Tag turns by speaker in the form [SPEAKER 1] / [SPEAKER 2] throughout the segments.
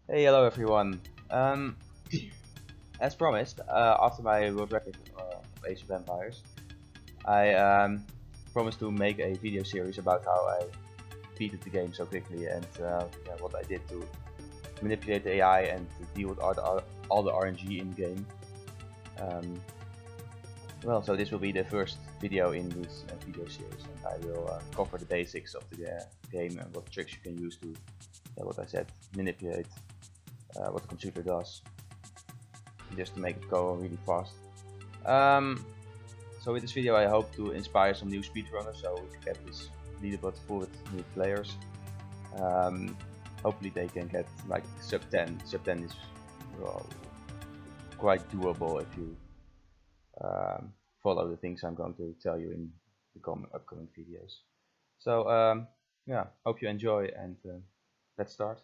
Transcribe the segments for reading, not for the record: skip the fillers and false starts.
[SPEAKER 1] Hey, hello everyone. As promised, after my world record of Age of Empires, I promised to make a video series about how I beated the game so quickly and yeah, what I did to manipulate the AI and to deal with all the RNG in the game. Well, so this will be the first video in this video series, and I will cover the basics of the game and what tricks you can use to, what I said, manipulate what the computer does, just to make it go really fast. So with this video I hope to inspire some new speedrunners, so we can get this leaderboard full with new players. Hopefully they can get like sub 10. Sub 10 is, well, quite doable if you follow the things I'm going to tell you in the upcoming videos. So yeah, hope you enjoy, and let's start.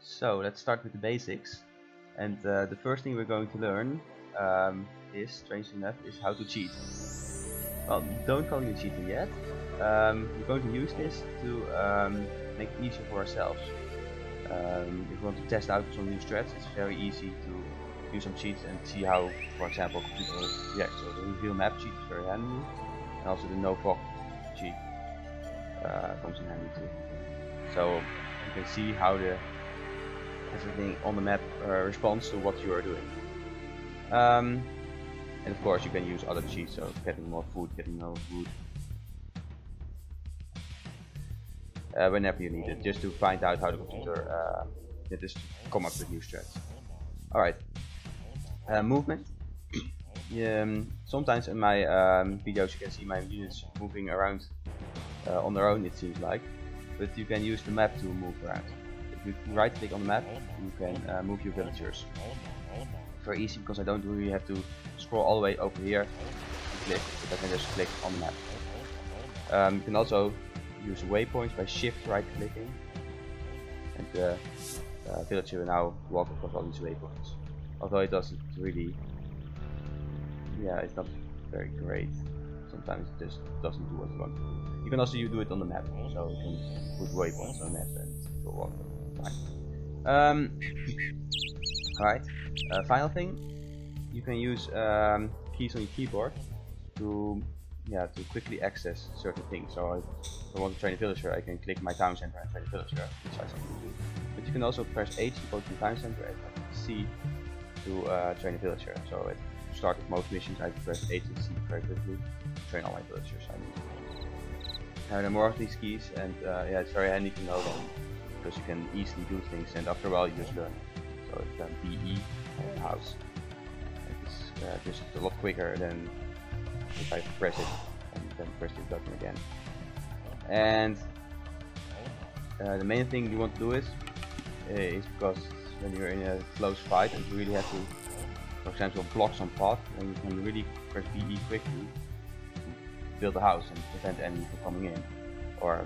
[SPEAKER 1] So let's start with the basics, and the first thing we're going to learn is, strangely enough, is how to cheat. Well, don't call it cheating yet. We're going to use this to make it easier for ourselves. If we want to test out some new strats, it's very easy to use some cheats and see how, for example, computer reacts. So the reveal map cheat is very handy, and also the no fog cheat comes in handy too. So you can see how everything on the map responds to what you are doing. And of course you can use other cheats, so getting more food, getting more food, whenever you need it, just to find out how the computer just come up with new strats. Alright, movement. Sometimes in my videos you can see my units moving around on their own, it seems like, but you can use the map to move around. If you right click on the map, you can move your villagers. Very easy, because I don't really have to scroll all the way over here and click, but I can just click on the map. You can also use waypoints by shift right clicking, and the villager will now walk across all these waypoints. Although it doesn't really, yeah, it's not very great. Sometimes it just doesn't do what you want to do. You can also do it on the map, so you can put waypoints on the map and it will walk fine. Alright, final thing, you can use keys on your keyboard to quickly access certain things. So if I want to train a villager, I can click my town center and train a villager, which I sometimes do. But you can also press H to go to the town center and C to train a villager. So at the start of most missions I press H and C very quickly to train all my villagers I need. There are more of these keys, and yeah, it's very handy to know them, because you can easily do things, and after a while you just learn. So it's BE and house. And it's just a lot quicker than if I press it and then press the button again. And the main thing you want to do is because when you're in a close fight and you really have to, for example, block some path, then you can really press BE quickly to build a house and prevent enemies from coming in. Or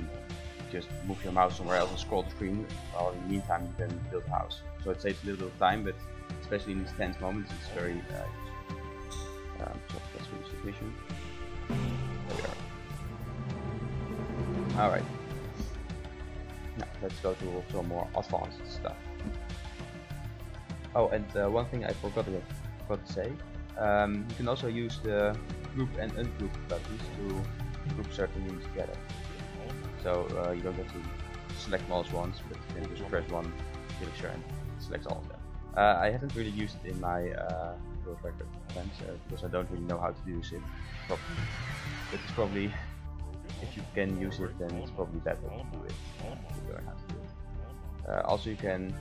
[SPEAKER 1] just move your mouse somewhere else and scroll the screen, while in the meantime you can build a house. So it saves a little bit of time, but especially in these tense moments it's very useful. So let's finish the mission. There we are. Alright. Now let's go to some more advanced stuff. Oh, and one thing I forgot to say. You can also use the group and ungroup buttons to group certain units together. So you don't have to select them all at once, but you can just press one villager and select all of them. I haven't really used it in my world record times, because I don't really know how to use it properly. But it's probably, if you can use it, then it's probably better to do it, to learn how to do it. Also you can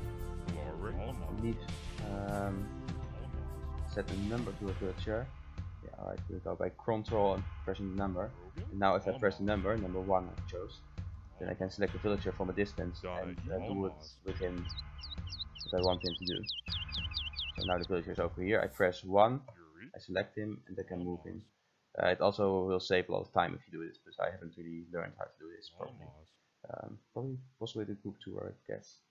[SPEAKER 1] set a number to a villager. Yeah, alright, we'll go by control and pressing the number. And now if I press the number 1 I chose, then I can select a villager from a distance and do it with him what I want him to do. So now the villager is over here, I press 1, I select him, and I can move him. It also will save a lot of time if you do this, because I haven't really learned how to do this properly. Probably possibly the group tour, I guess.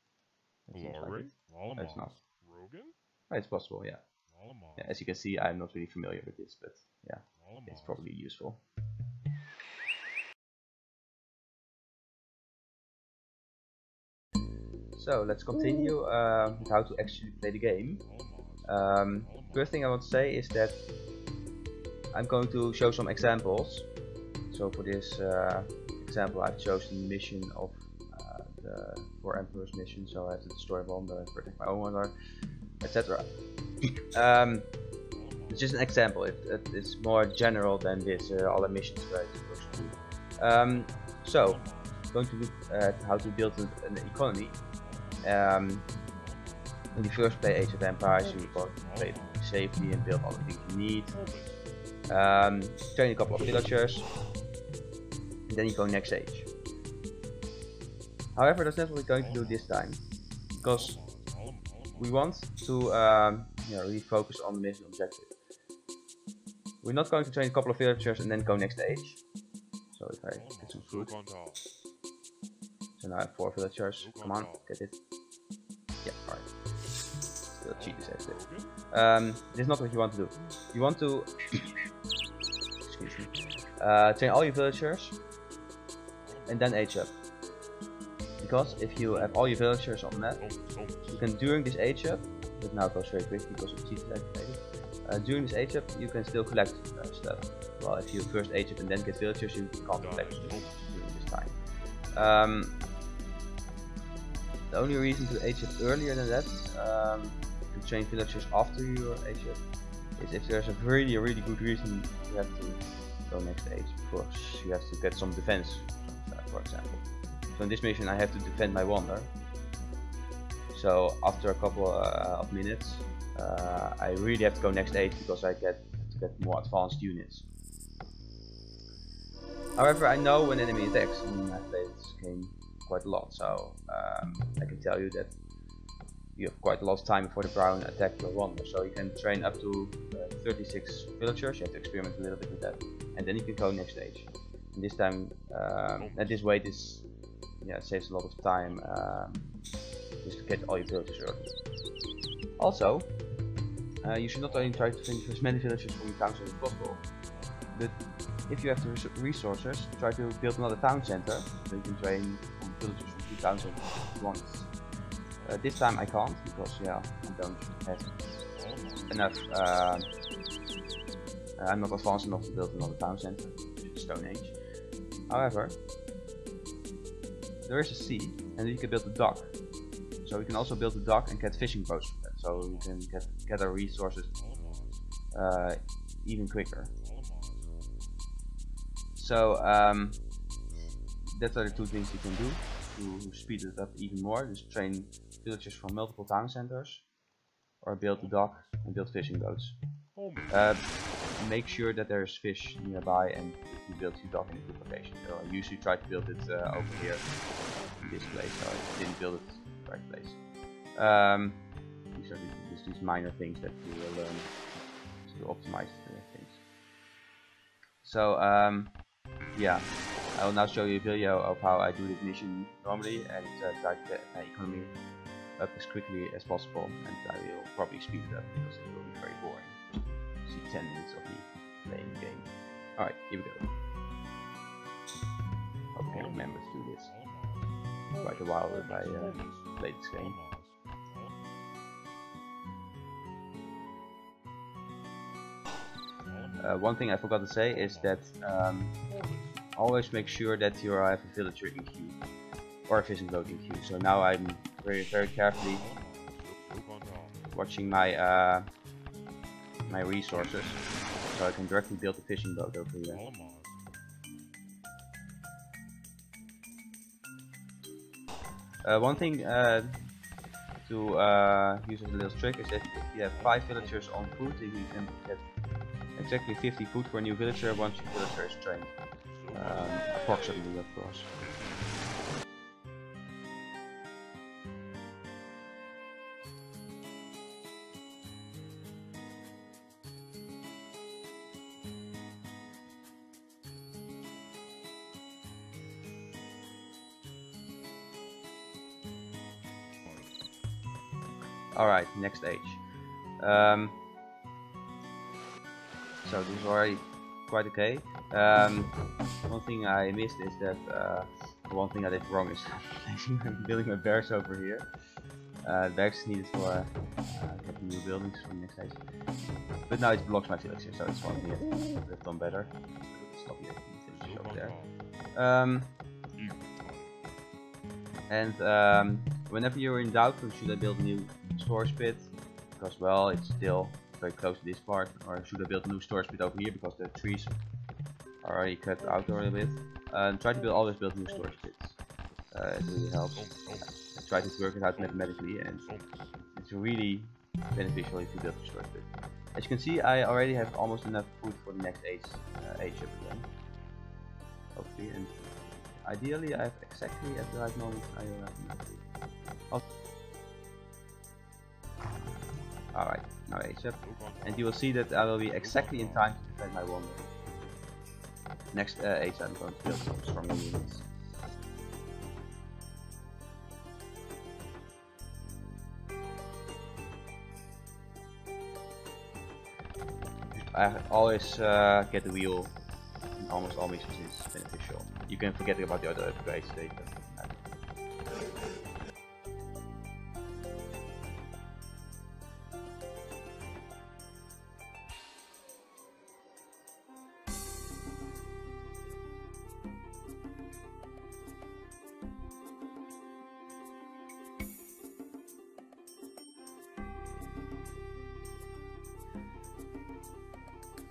[SPEAKER 1] It seems like it. No, it's not. It's possible, yeah. As you can see, I'm not really familiar with this, but yeah, it's probably useful. So let's continue with how to actually play the game. First thing I want to say is that I'm going to show some examples. So for this example, I've chosen the mission of the 4 Emperors mission, so I have to destroy Wonder and protect my own Wonder, etc. It's just an example. It's more general than this. All the missions where I'm supposed to do. So, going to look at how to build an economy. When you first play Age of Empires, you want to play it safely and build all the things you need. Train a couple of villagers, and then you go next stage. However, that's not what we're going to do this time, because we want to really focus on the mission objective. We're not going to train a couple of villagers and then go next stage. So if I get some food. So now I have 4 villagers. Come on, get it. Yeah, alright. Still cheat is active. This is not what you want to do. You want to excuse me. Train all your villagers and then age up. Because if you have all your villagers on the map, you can during this age up, but now it goes very quick because of cheat is activated. During this age up, you can still collect stuff. Well, if you first age up and then get villagers, you can't collect during this time. The only reason to age up earlier than that, to train villagers after your age up, is if there's a really good reason you have to go next stage. Of course, you have to get some defense, for example. So in this mission, I have to defend my Wonder. So after a couple of minutes, I really have to go next stage because I get more advanced units. However, I know when enemy attacks. I mean, I've played this game quite a lot, so I can tell you that you have quite a lot of time before the Brown attack your Wonder. So you can train up to 36 villagers. You have to experiment a little bit with that, and then you can go next stage. And this time, at this way, this saves a lot of time just to get all your villagers early. Also, you should not only try to finish as many villagers from your town center as possible, but if you have the resources, try to build another town center so you can train villagers from 2 town centers at once. This time I can't because I don't have enough. I'm not advanced enough to build another town center, which is Stone Age. However, there is a sea, and you can build a dock. So you can also build a dock and get fishing boats from that. So you can gather resources even quicker. So that are the 2 things you can do to speed it up even more. Just train villagers from multiple town centers, or build a dock and build fishing boats. Make sure that there is fish nearby and you build your dock in a good location. So I usually try to build it over here in this place, so I didn't build it in the right place. These are just these minor things that you will learn to optimize things. So I will now show you a video of how I do this mission normally and try to get my economy up as quickly as possible, and I will probably speed it up because it will be very boring. See 10 minutes of me playing the game. Alright, here we go. Hope I can remember to do this. Quite a while that I played this game. One thing I forgot to say is that always make sure that you have a villager in queue or a fishing boat in queue. So now I'm very carefully watching my my resources, so I can directly build a fishing boat over here. One thing to use as a little trick is that if you have 5 villagers on food, you can get exactly 50 food for a new villager once your villager is trained. Approximately, of course. Alright, next age. So this is already quite okay. One thing I missed is that one thing I did wrong is building my barracks over here. Barracks needed for getting new buildings for the next stage. But now it blocks my villages, so it's one thing I could have done better. Stop here, finish over there. Whenever you're in doubt, should I build a new storage pit? Because well, it's still very close to this part, or should I build a new storage pit over here because the trees are already cut out a little bit. Try to always build new storage pits. It really helps. I try to work it out mathematically, and it's really beneficial if you build a storage pit. As you can see, I already have almost enough food for the next age up again. Hopefully, and ideally I have exactly at the right moment I have enough food. Alright, now age up, and you will see that I will be exactly in time to defend my wonder. Next age I'm going to build some stronger units. I always get the wheel in almost all missions is beneficial. You can forget about the other upgrades later.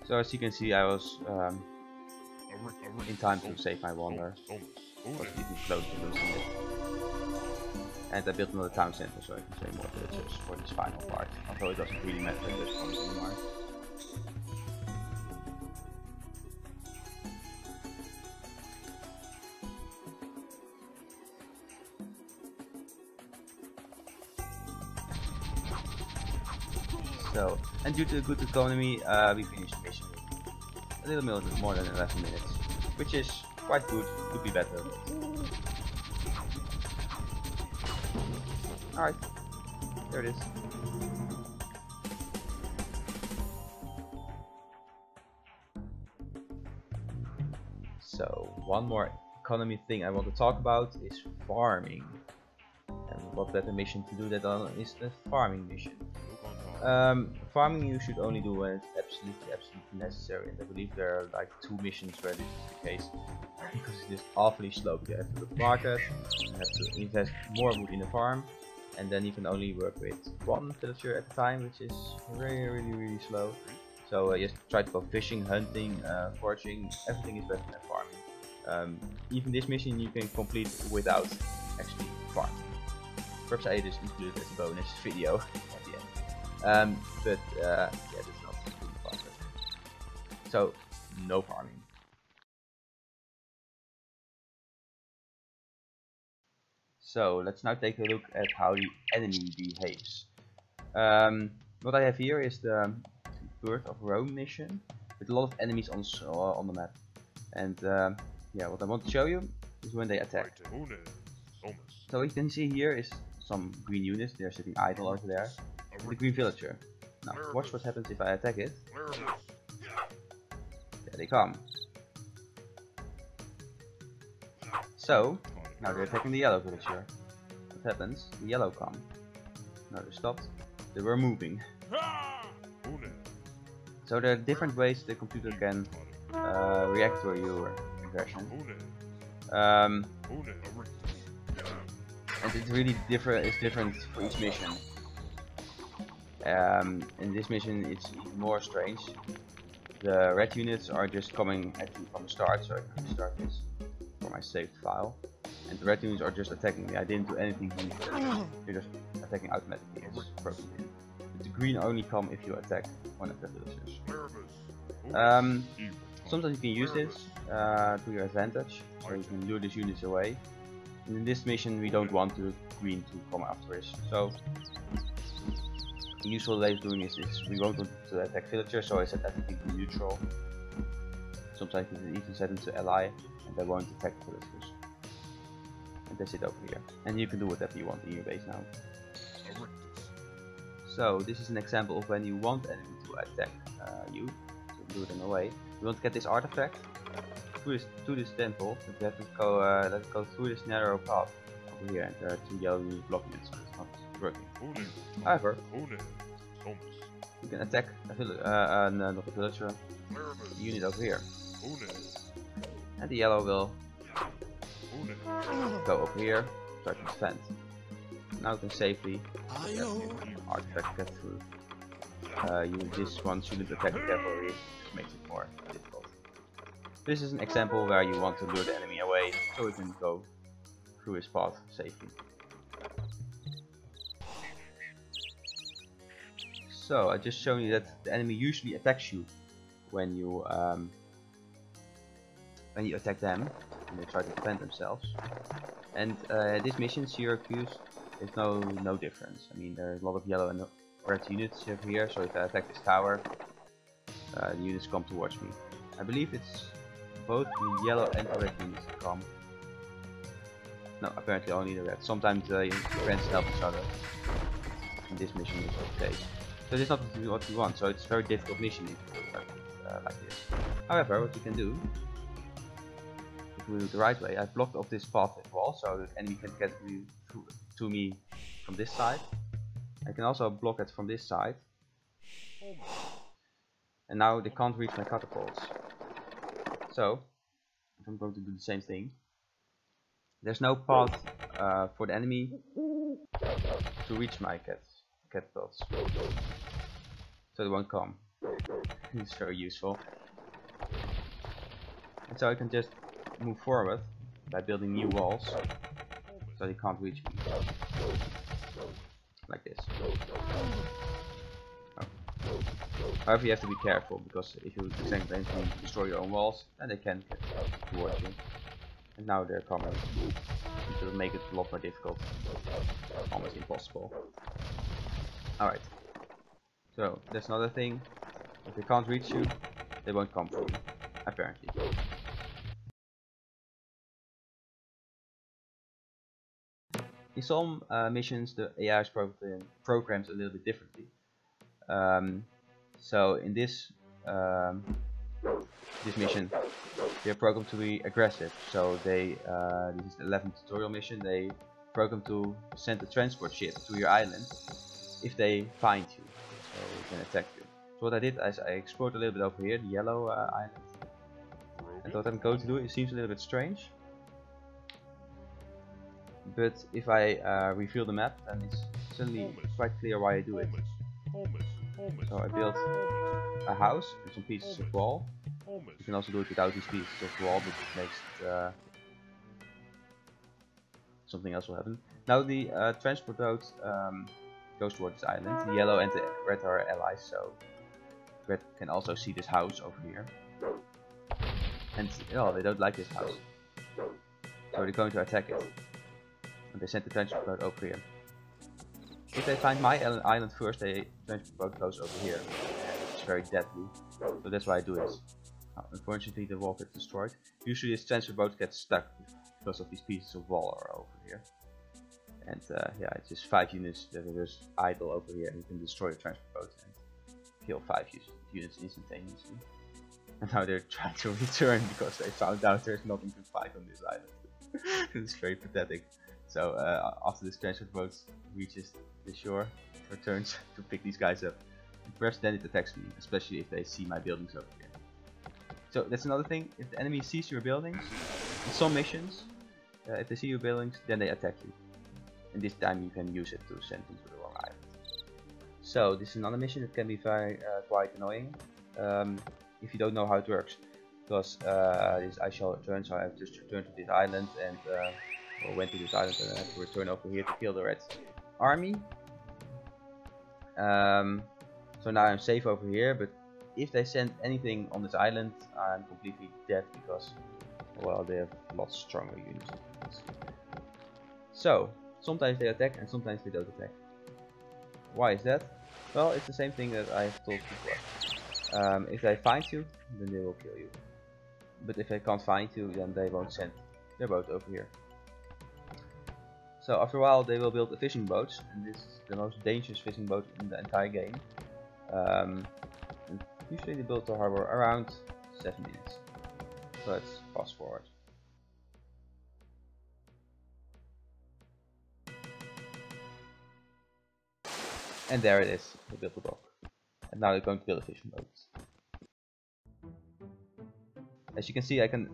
[SPEAKER 1] So as you can see, I was in time to save my wonder. Was even close to losing it. And I built another town center so I can save more villagers for this final part. Although it doesn't really matter at this point anymore. So, and due to the good economy, we finished the mission with a little more than 11 minutes, which is quite good, could be better. Alright, there it is. So, one more economy thing I want to talk about is farming. And what better mission to do that on is the farming mission. Farming you should only do when it's absolutely necessary, and I believe there are like 2 missions where this is the case, because it is awfully slow. You have to go to market, you have to invest more wood in the farm, and then you can only work with 1 villager at a time, which is really slow. So just try to go fishing, hunting, foraging, everything is better than farming. Even this mission you can complete without actually farming. Perhaps I just included it as a bonus video at the end. Yeah, that's not really fun. So, no farming. So, let's now take a look at how the enemy behaves. What I have here is the Birth of Rome mission, with a lot of enemies on the map. And yeah, what I want to show you is when they attack. So what you can see here is some green units, they're sitting idle over there. The green villager. Now watch what happens if I attack it. There they come. So now they're attacking the yellow villager. What happens? The yellow come. Now they're stopped. They were moving. So there are different ways the computer can react to your aggression. And it's really different for each mission. In this mission it's even more strange. The red units are just coming at you from the start, so I can start this for my saved file. And the red units are just attacking me. I didn't do anything to them. They're just attacking automatically. It's broken in. But the green only come if you attack one of the villagers. Sometimes you can use this to your advantage, so you can lure these units away. And in this mission we don't want the green to come after us. So the usual way of doing this is we won't want to attack villagers, so I set everything to neutral. Sometimes you can even set them to ally, and they won't attack villagers. And they sit over here. And you can do whatever you want in your base now. So this is an example of when you want enemy to attack you, to lure them away. You want to get this artifact to this temple, but you have to go, let's go through this narrow path over here, and there are 2 yellow units blocking it, so it's not working. However, you can attack not a villager, a unit over here, and the yellow will go over here, start to defend. Now you can safely artifact get through. This one shouldn't attack the cavalry, which makes it more difficult. This is an example where you want to lure the enemy away, so we can go through his path safely. So I just shown you that the enemy usually attacks you when you attack them, and they try to defend themselves. And this mission, Syracuse, there's no difference. I mean, there's a lot of yellow and red units over here, so if I attack this tower, the units come towards me. I believe it's both the yellow and the red units that come. No, apparently only the red. Sometimes the friends help each other. In this mission is the case. So this is not what you want, so it's a very difficult mission if you do it like this. However, what you can do, if we do it the right way, I've blocked off this path with wall, so the enemy can get to me from this side. I can also block it from this side. And now they can't reach my catapults. So, if I'm going to do the same thing, there's no path for the enemy to reach my catapults. So they won't come. It's very useful. And so I can just move forward by building new walls, so they can't reach me. Like this. Oh. However, you have to be careful, because if you accidentally destroy your own walls, then they can get towards you. And now they're coming. It will make it a lot more difficult. Almost impossible. Alright. So, that's another thing. If they can't reach you, they won't come for you. Apparently. In some missions, the AI is programmed a little bit differently. So in this mission, they're programmed to be aggressive. So they, this is the 11th tutorial mission. They program to send a transport ship to your island if they find you, so they can attack you. So what I did is I explored a little bit over here, the yellow island. And what I'm going to do, it seems a little bit strange. But if I reveal the map, then it's suddenly quite clear why I do it. So I built a house with some pieces of wall. You can also do it without these pieces of wall, but it makes it, something else will happen. Now the transport road goes towards this island. The yellow and the red are allies, so red can also see this house over here. And oh, they don't like this house, so they're going to attack it. And they sent the transport boat over here. If they find my island first, the transport boat goes over here. It's very deadly, so that's why I do this. Unfortunately, the wall gets destroyed. Usually this transport boat gets stuck because of these pieces of wall are over here. And yeah, it's just 5 units that are just idle over here, and you can destroy the transport boat and kill 5 units instantaneously. And now they're trying to return because they found out there's nothing to fight on this island. It's very pathetic. So after this transport boat reaches the shore, it returns to pick these guys up. And perhaps then it attacks me, especially if they see my buildings over here. So that's another thing, if the enemy sees your buildings, in some missions, if they see your buildings, then they attack you. And this time you can use it to send them to the wrong island. So this is another mission that can be very quite annoying if you don't know how it works. Because I shall return, so I have just returned to this island and or went to this island and I have to return over here to kill the red army. So now I'm safe over here, but if they send anything on this island, I'm completely dead because, well, they have lots stronger units. So sometimes they attack and sometimes they don't attack. Why is that? Well, it's the same thing that I've told before. If they find you, then they will kill you. But if they can't find you, then they won't send their boat over here. So after a while they will build a fishing boat, and this is the most dangerous fishing boat in the entire game. And usually they build the harbor around 7 minutes. So let's fast forward. And there it is, they built the dock. And now they're going to build a fishing boat. As you can see, I can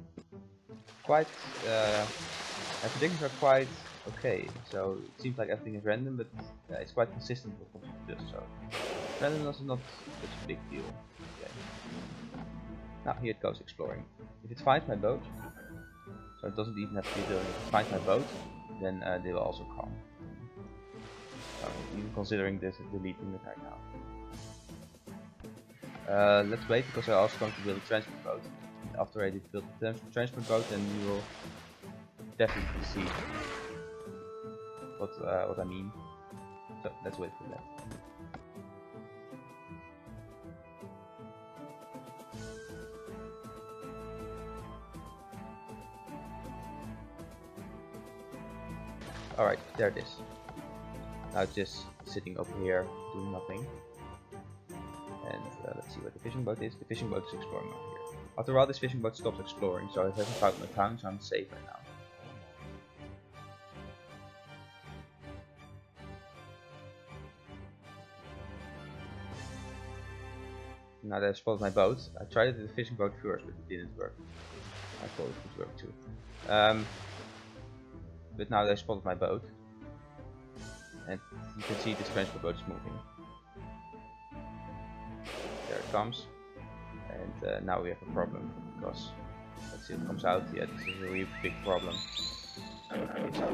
[SPEAKER 1] quite, my predictions are quite okay. So it seems like everything is random, but it's quite consistent with what you do. So randomness is not such a big deal. Okay. Now here it goes exploring. If it finds my boat, so it doesn't even have to be building. If it finds my boat, then they will also come. Even considering this deleting it right now. Let's wait, because I'm also going to build a transport boat. After I build the transport boat, then you will definitely see what I mean. So let's wait for that. Alright, there it is. Now it's just sitting over here doing nothing. And let's see what the fishing boat is. The fishing boat is exploring over here. After a while this fishing boat stops exploring, so it hasn't found my town, so I'm safe right now. Now that I've spotted my boat, I tried it with the fishing boat first, but it didn't work. I thought it would work too. But now that I've spotted my boat, and you can see this transport boat is moving. There it comes. And now we have a problem, because let's see what comes out. Yeah, this is a really big problem.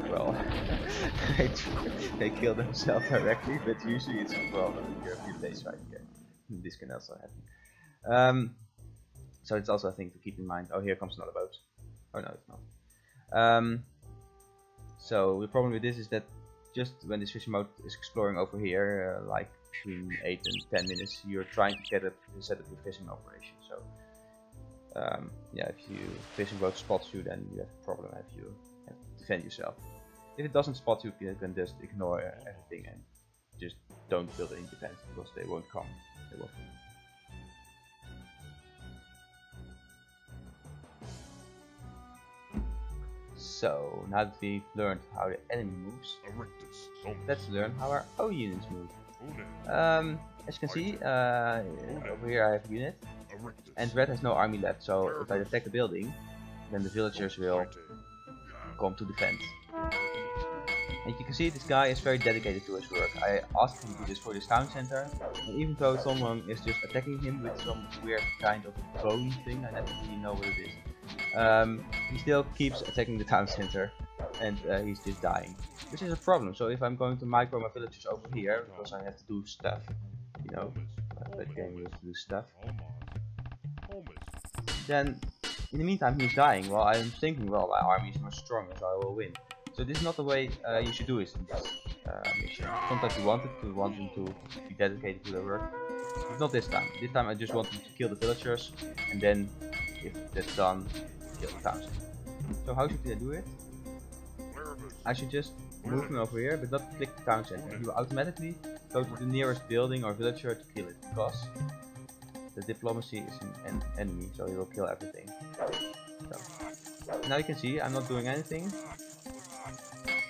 [SPEAKER 1] Well, they kill themselves directly, but usually it's a problem. You have your base right here. This can also happen. So it's also a thing to keep in mind. Oh, here comes another boat. Oh no, it's not. So the problem with this is that just when this fishing boat is exploring over here, like between 8 and 10 minutes, you're trying to set up your fishing operation. So yeah, if your fishing boat spots you, then you have a problem. If you have to defend yourself. If it doesn't spot you, you can just ignore everything and just don't build any defense, because they won't come. They won't. So now that we've learned how the enemy moves, let's learn how our own units move. As you can see, over here I have a unit, and red has no army left, so if I attack a building, then the villagers will come to defend. And you can see this guy is very dedicated to his work. I asked him to do this for this town center, and even though someone is just attacking him with some weird kind of bone thing, I never really know what it is, he still keeps attacking the town center, and he's just dying. Which is a problem. So if I'm going to micro my villagers over here, because I have to do stuff, you know, that game you have to do stuff, then in the meantime he's dying, while I'm thinking, well, my army is much stronger, so I will win. So this is not the way you should do it in this mission. Sometimes you want them to be dedicated to their work, but not this time. This time I just want them to kill the villagers, and then if that's done, kill the town center. So how should I do it? I should just move him over here, but not click the town center. He will automatically go to the nearest building or villager to kill it, because the diplomacy is an enemy, so he will kill everything. So now you can see I'm not doing anything.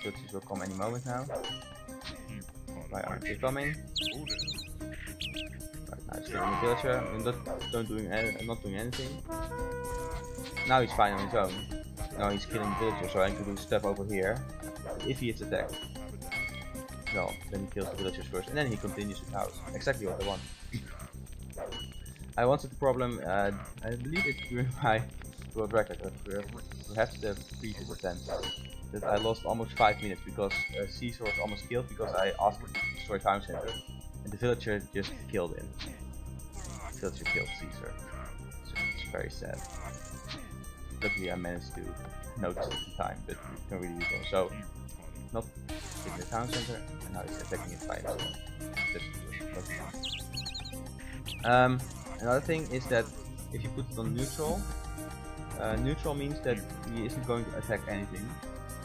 [SPEAKER 1] Villagers will come any moment now. Why aren't they coming? Right now he's killing the villager. I'm not doing anything. Now he's fine on his own. Now he's killing the villager, so I can do stuff over here. If he is attacked, well, then he kills the villagers first, and then he continues his house. Exactly what I want. I wanted the problem, I believe it's during my world record, perhaps the previous attempt, that I lost almost 5 minutes because Caesar was almost killed because I asked him to destroy town center, and the villager just killed him. The villager killed Caesar. So it's very sad. Luckily I managed to notice it in time, but you can really do so. Not in the town center, and now he's attacking it by himself. Another thing is that if you put it on neutral, neutral means that he isn't going to attack anything.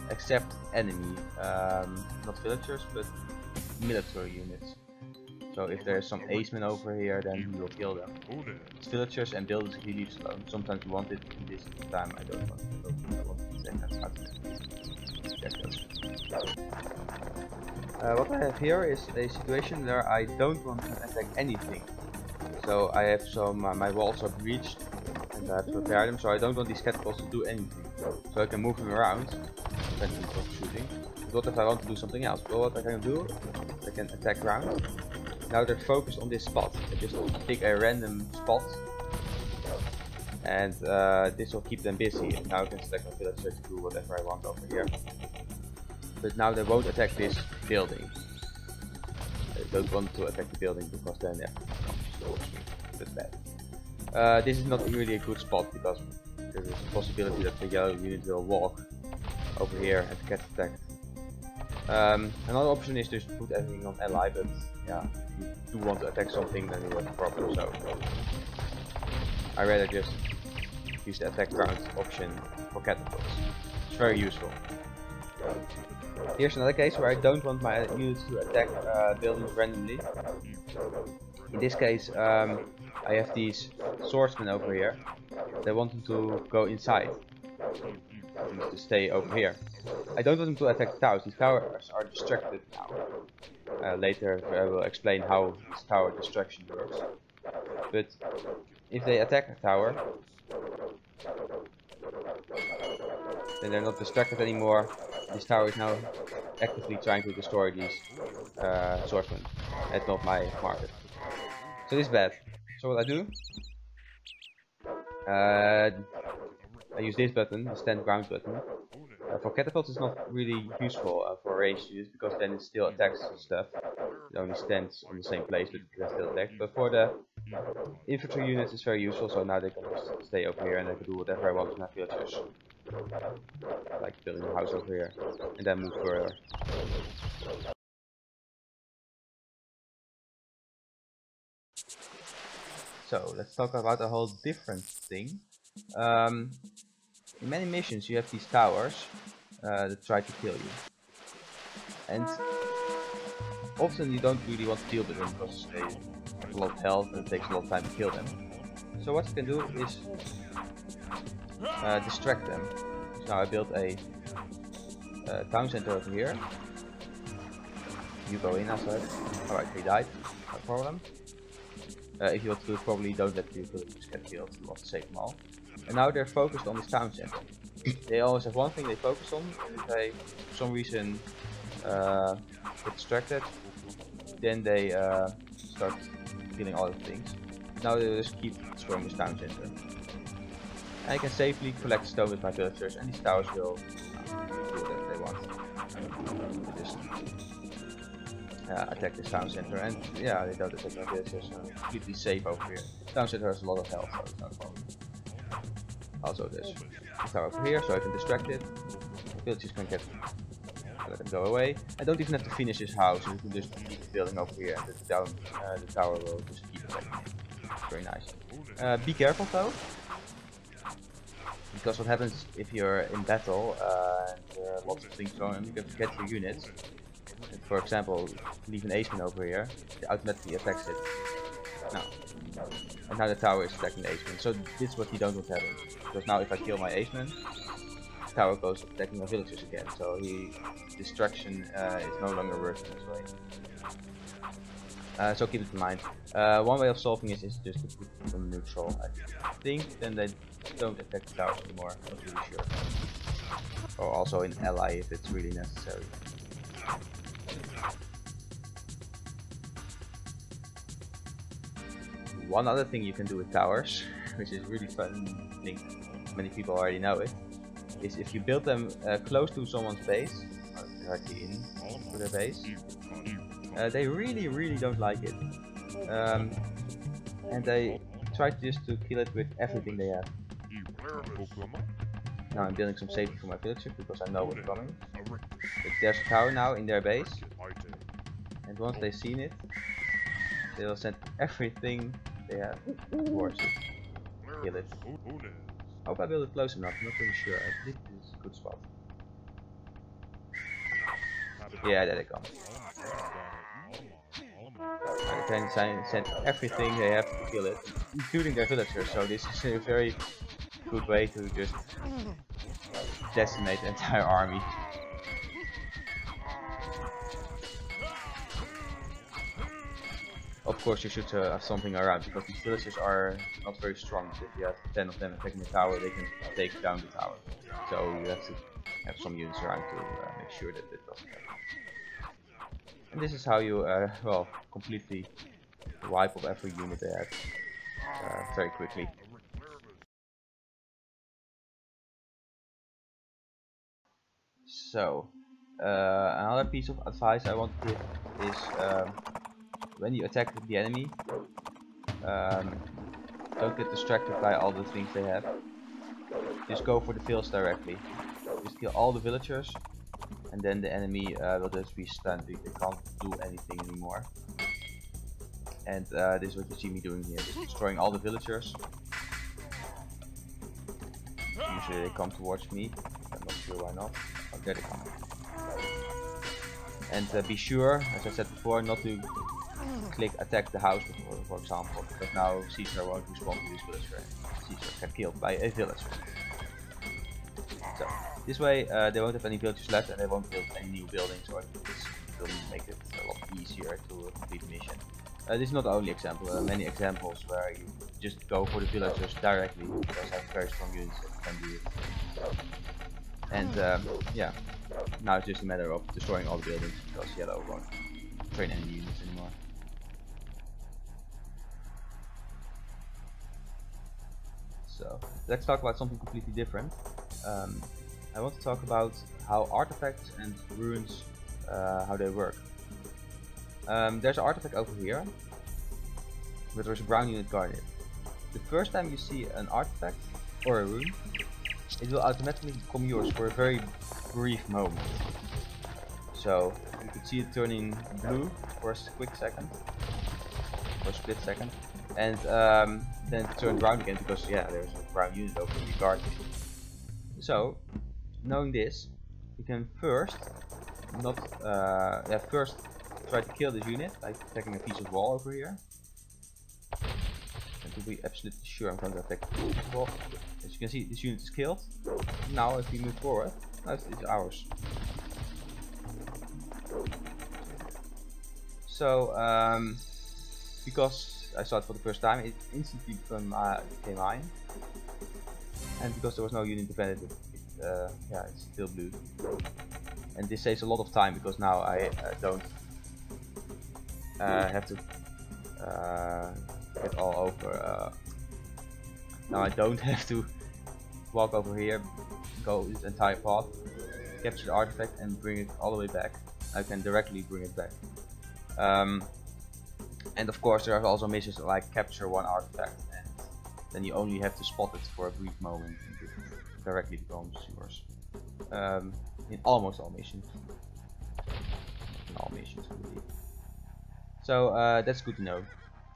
[SPEAKER 1] except enemy, not villagers, but military units. So if there's some acemen over here, then he will kill them. It's villagers and buildings he leaves alone. Sometimes you want it, in this time I don't want it. I want to check those. What I have here is a situation where I don't want to attack anything. So I have some, my walls are breached and I have to repair them, so I don't want these catapults to do anything. So I can move them around, depending on shooting. But what if I want to do something else? Well, what I can do, I can attack round. Now they're focused on this spot. I just pick a random spot and this will keep them busy. And now I can select my villager to do whatever I want over here. But now they won't attack this building. I don't want to attack the building because then it's a bit bad. This is not really a good spot because there is a possibility that the yellow unit will walk over here and get attacked. Another option is just put everything on ally, but yeah, if you do want to attack something then you have a problem, so I rather just use the attack round option for catapults. It's very useful. Here's another case where I don't want my units to attack buildings randomly. In this case, I have these swordsmen over here. They want them to go inside, to stay over here. I don't want them to attack towers. These towers are distracted now. Later I will explain how this tower distraction works. But if they attack a tower, then they're not distracted anymore. This tower is now actively trying to destroy these swordsmen. That's not my market. So this is bad. So what I do, I use this button, the stand ground button. For catapults it's not really useful for ranged units because then it still attacks stuff. It only stands on the same place but it can still attack. But for the infantry units it's very useful, so now they can just stay over here and I can do whatever I want with my villagers. Like building a house over here and then move further. So let's talk about a whole different thing. In many missions you have these towers that try to kill you, and often you don't really want to deal with them because they have a lot of health and it takes a lot of time to kill them. So what you can do is distract them. So now I built a town center over here. You go in outside. Alright, they died, no problem. If you want to do it properly, don't let the villagers get killed, you want to save them all. And now they're focused on this town center. They always have one thing they focus on, and if they for some reason get distracted, then they start killing all the things. Now they just keep destroying this town center. And I can safely collect stone with my villagers, and these towers will do whatever they want. They just attack this town center, and yeah, they don't attack my villagers, so I'm completely safe over here. Town center has a lot of health, so it's not a problem. Also this tower over here, so I can distract it. Villagers can let them go away. I don't even have to finish this house, so you can just keep building over here, and the tower will just keep attacking it. Very nice. Be careful though, because what happens if you're in battle and lots of things going on, you have to get your units. And for example, leave an aceman over here, it automatically attacks it. No. And now the tower is attacking the aceman. So this is what you don't want to happen. Because now if I kill my aceman, the tower goes attacking my villagers again. So distraction is no longer working this way. So keep it in mind. One way of solving this is just to put it on neutral. I think then they don't attack the towers anymore, not really sure. Or also in ally if it's really necessary. One other thing you can do with towers, which is really fun, I think many people already know it, is if you build them close to someone's base, or directly into their base, they really don't like it. And they try just to kill it with everything they have. Now I'm building some safety for my villagers because I know what's coming. But there's a tower now in their base, and once they've seen it, they will send everything they have towards it. Kill it. I hope I build it close enough, I'm not really sure. I think this is a good spot. Yeah, there they come. I can send everything they have to kill it, including their villagers, so this is a very good way to just decimate the entire army. Of course you should have something around, because these villagers are not very strong. So if you have 10 of them attacking the tower, they can take down the tower. So you have to have some units around to make sure that it doesn't happen. And this is how you, well, completely wipe off every unit they have very quickly. So, another piece of advice I want to give is when you attack the enemy, don't get distracted by all the things they have. Just go for the kills directly. Just kill all the villagers, and then the enemy will just be stunned. They can't do anything anymore. And this is what you see me doing here, just destroying all the villagers. Usually they come towards me. I'm not sure why not. Oh, there they come. And be sure, as I said before, not to click attack the house, for example, because now Caesar won't respond to this villager. Caesar got killed by a villager. So this way they won't have any villagers left, and they won't build any new buildings, or this will make it a lot easier to complete the mission. This is not the only example. There are many examples where you just go for the villagers directly, because I have very strong units that can do it. And yeah, now it's just a matter of destroying all the buildings, because yellow won't train any units anymore. So let's talk about something completely different. I want to talk about how artifacts and runes, how they work. There's an artifact over here, but there's a brown unit guarding it. The first time you see an artifact or a rune, it will automatically become yours for a very brief moment. So you can see it turning blue for a quick second, or a split second, and then it turns brown again, because yeah, there's a brown unit over here guarding it. So knowing this, you can first first try to kill this unit by attacking a piece of wall over here. And to be absolutely sure, I'm going to attack the piece of wall. As you can see, this unit is killed. Now if we move forward, now it's ours. So because I saw it for the first time, it instantly became mine. And because there was no unit defended, yeah, it's still blue. And this saves a lot of time, because now I don't have to get all over. Now I don't have to walk over here, go this entire path, capture the artifact and bring it all the way back. I can directly bring it back. And of course there are also missions like capture one artifact, and then you only have to spot it for a brief moment and it directly becomes yours. In almost all missions. In all missions indeed. So that's good to know.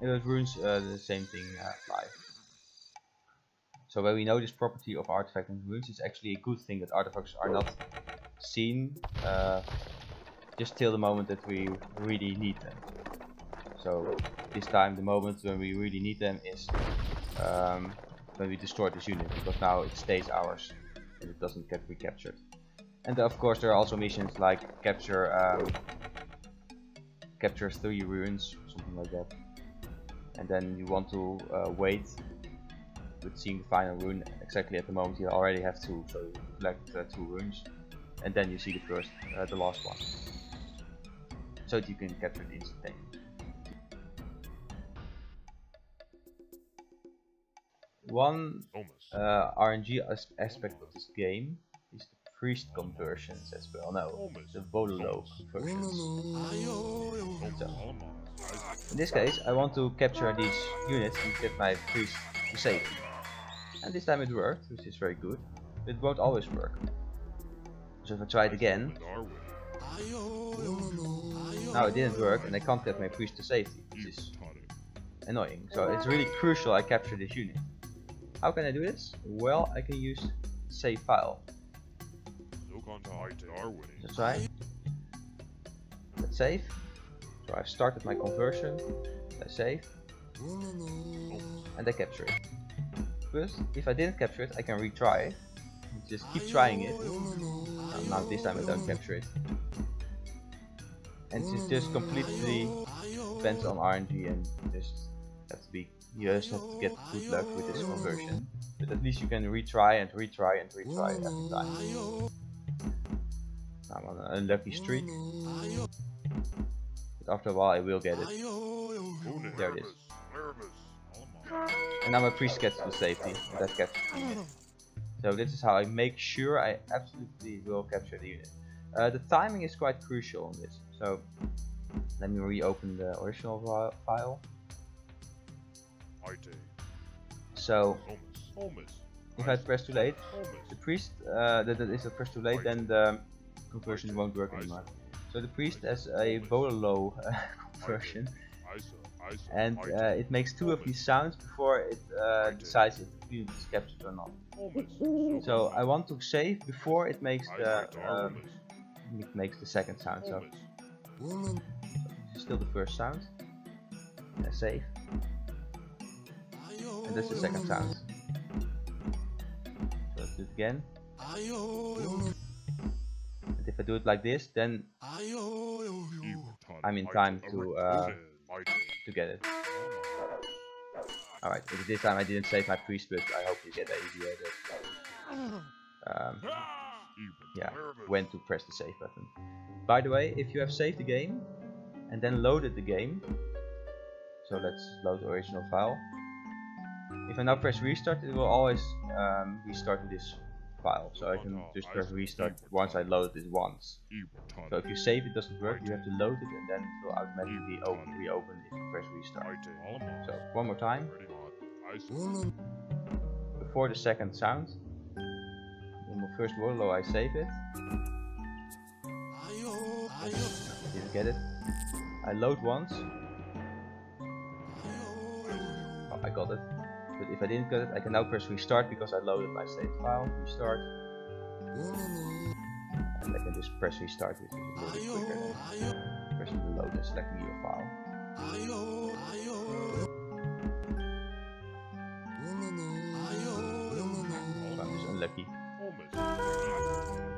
[SPEAKER 1] And with runes the same thing applies. So when we know this property of artifacts and runes, it's actually a good thing that artifacts are not seen just till the moment that we really need them. So this time the moment when we really need them is when we destroy this unit, because now it stays ours and it doesn't get recaptured. And of course there are also missions like capture 3 runes, something like that. And then you want to wait with seeing the final rune exactly at the moment you already have 2, so you select 2 runes, and then you see the last one, so that you can capture it instantly. One RNG aspect of this game is the priest conversions, as we all know, the Vololo conversions. So, in this case, I want to capture these units and get my priest to safety. And this time it worked, which is very good, but it won't always work. So if I try it again, now it didn't work and I can't get my priest to safety, which is annoying. So it's really crucial I capture this unit. How can I do this? Well, I can use save file. Let's try. save. So I've started my conversion, I save, and I capture it. But if I didn't capture it, I can retry it. Just keep trying it. Now this time I don't capture it. And it just completely depends on RNG, and you just have to get good luck with this conversion. But at least you can retry and retry and retry every time. I'm on an unlucky streak. But after a while I will get it. There it is. And now my priest gets to safety, and that captures the unit. So this is how I make sure I absolutely will capture the unit. The timing is quite crucial on this. So let me reopen the original file. So if I press too late, the priest, if I press too late, then the conversion won't work anymore. So the priest has a low conversion, and it makes 2 of these sounds before it decides if the unit is captured or not. So I want to save before it makes the second sound. So this is still the first sound. I save, and that's the second sound. So let's do it again. And if I do it like this, then I'm in time to get it. Alright, this time I didn't save my priest, but I hope you get the idea that yeah, when to press the save button. By the way, if you have saved the game and then loaded the game, so let's load the original file. If I now press restart, it will always restart with this file, so I can just press restart once I load it once. So if you save it doesn't work, you have to load it and then it will automatically reopen if you press restart. So one more time. Before the second sound, in the first low I save it. I didn't get it. I load once. Oh, I got it. But if I didn't get it, I can now press restart because I loaded my saved file. Restart. And I can just press restart, which is a little bit quicker than pressing the load and selecting your file. So I'm just unlucky.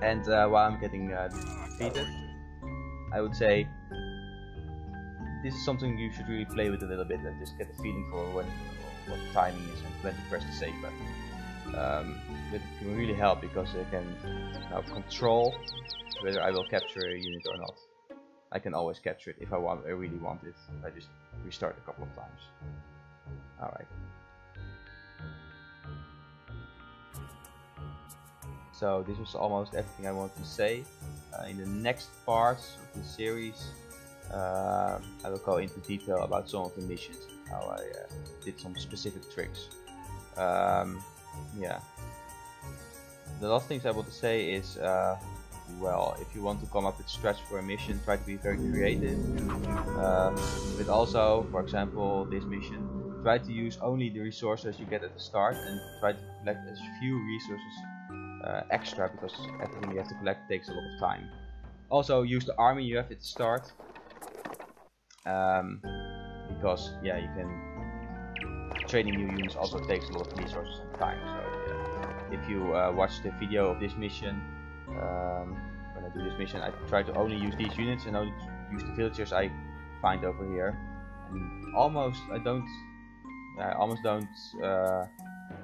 [SPEAKER 1] And while I'm getting defeated, I would say this is something you should really play with a little bit and just get a feeling for what the timing is and when to press the save button. But it can really help because I can now control whether I will capture a unit or not. I can always capture it if I really want it. I just restart a couple of times. Alright. So this was almost everything I wanted to say. In the next parts of the series, I will go into detail about some of the missions, how I did some specific tricks. Yeah. The last things I want to say is, well, if you want to come up with strats for a mission, try to be very creative. But also, for example, this mission, try to use only the resources you get at the start and try to collect as few resources extra, because everything you have to collect takes a lot of time. Also use the army you have at the start, because yeah, you can training new units also takes a lot of resources and time. So if you watch the video of this mission, when I do this mission, I try to only use these units and only use the villagers I find over here, and almost don't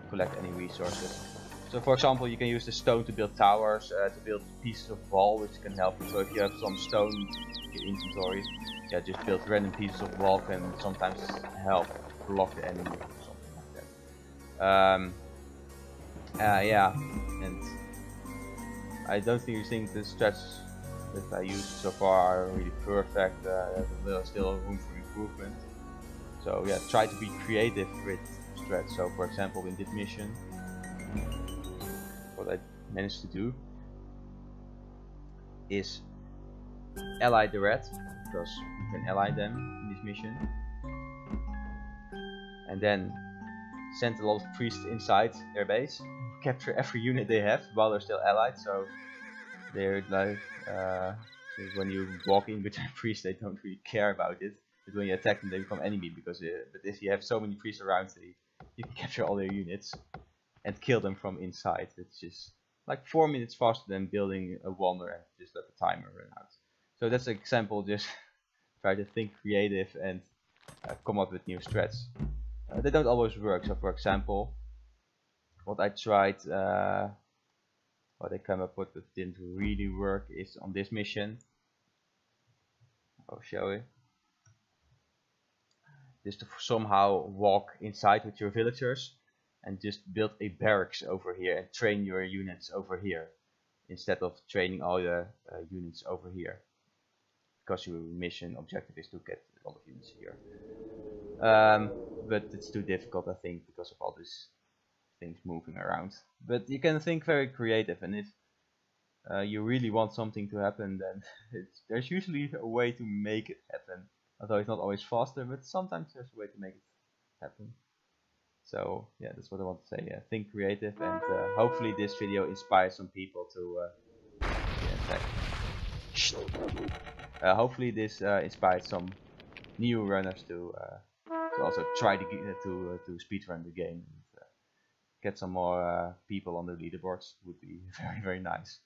[SPEAKER 1] collect any resources. So for example, you can use the stone to build towers, to build pieces of wall, which can help you. So if you have some stone in your inventory, yeah, just build random pieces of wall can sometimes help block the enemy or something like that. Yeah, and I don't think the strats that I used so far are really perfect. There's still room for improvement. So yeah, try to be creative with strats. So for example, in this mission, what I managed to do is ally the red, because you can ally them in this mission, and then send a lot of priests inside their base, capture every unit they have while they're still allied, so they're like Because when you walk in between priests, they don't really care about it. But when you attack them, they become enemy. Because but if you have so many priests around, you can capture all their units and kill them from inside. It's just like 4 minutes faster than building a wonder and just let the timer run out. So that's an example. Just try to think creative and come up with new strats. They don't always work. So for example, what I tried, what I came up with that didn't really work is on this mission. I'll show you. Just to somehow walk inside with your villagers and just build a barracks over here and train your units over here instead of training all the units over here, because your mission objective is to get a lot of units here. But it's too difficult, I think, because of all these things moving around. But you can think very creative, and if you really want something to happen, then there's usually a way to make it happen. Although it's not always faster, but sometimes there's a way to make it happen. So yeah, that's what I want to say. Yeah, think creative, and hopefully this video inspires some people to hopefully this inspired some new runners to also try to speedrun the game and get some more people on the leaderboards. Would be very, very nice.